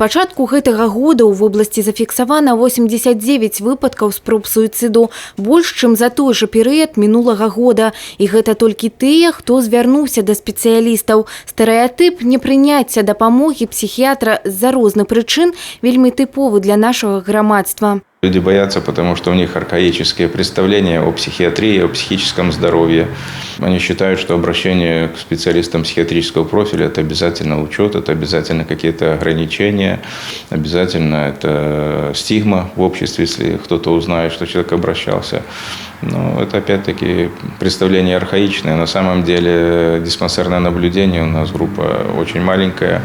пачатку гэтага года ў вобласці зафіксавана 89 выпадкаў спроб суіцыду, больш, чым за той жа перыяд мінулага года. І гэта толькі тыя, хто звярнуўся да спецыялістаў. Стэрэатып непрыняцця дапамогі псіхіятра з-за розных прычын вельмі тыповы для нашага грамадства. Люди боятся, потому что у них архаические представления о психиатрии, о психическом здоровье. Они считают, что обращение к специалистам психиатрического профиля – это обязательно учет, это обязательно какие-то ограничения, обязательно это стигма в обществе, если кто-то узнает, что человек обращался. Но это опять-таки представление архаичное. На самом деле диспансерное наблюдение у нас группа очень маленькая.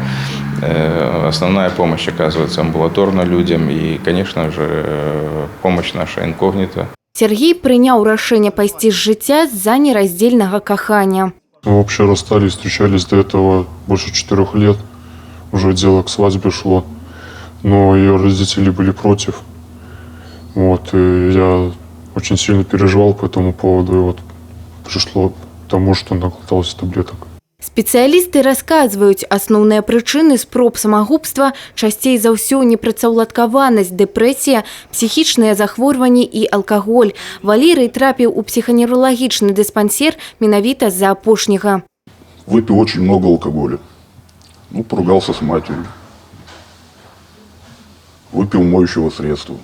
Основная помощь оказывается амбулаторно людям и, конечно же, помощь наша инкогнито. Сергей прыняў рашэнне пайсці з жыцця з-за нераздзельнага кахання. Мы вообще расстались, встречались до этого больше 4 лет. Уже дело к свадьбе шло. Но ее родители были против. И я очень сильно переживал по этому поводу. И пришло к тому, что наглотался таблеток. Спецыялісты расказваюць, асноўныя прычыны спроб самагубства часцей за ўсё непрацаўладкаванасць, дэпрэсія, псіхічныя захворванні і алкаголь. Валерый трапіў у псіханевралагічны дыспансер менавіта з-за апошняга. Выпил очень много алкоголя. Поругался с матерью. Выпил моющего средства.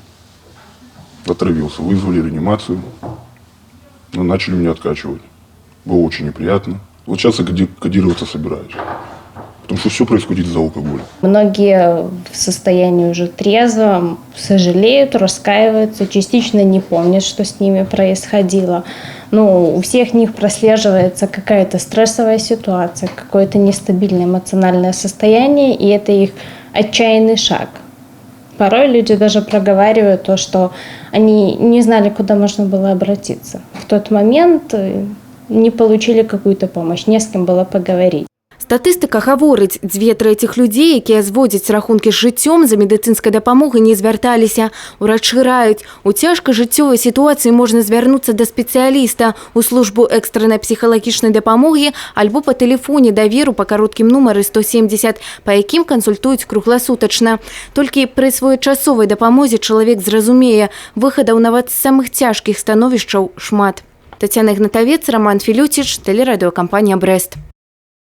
Отравился. Вызвали реанимацию. Начали меня откачивать. Было очень неприятно. Сейчас я кодироваться собираюсь. Потому что все происходит из-за алкоголя. Многие в состоянии уже трезвом сожалеют, раскаиваются, частично не помнят, что с ними происходило. У всех них прослеживается какая-то стрессовая ситуация, какое-то нестабильное эмоциональное состояние, и это их отчаянный шаг. Порой люди даже проговаривают то, что они не знали, куда можно было обратиться. В тот момент не получили какую-то помощь, не с кем было поговорить. Статыстыка гаворыць, 2/3 людзей, якія зводзяць рахункі з жыццём, за медыцынскай дапамогай не звярталіся. Урачы раюць, у цяжкай жыццёвай сітуацыі можна звярнуцца да спецыяліста, у службу экстраннай псіхалагічнай дапамогі альбо па тэлефоне даверу па кароткім нумары 170, па якім кансультуюць кругласутачна. Толькі пры своечасовай дапамозе чалавек зразумее, выхадаў нават з самых цяжкіх становішчаў шмат. Тетяна Игнатовец, Роман Филютич, телерадиокомпания «Брест».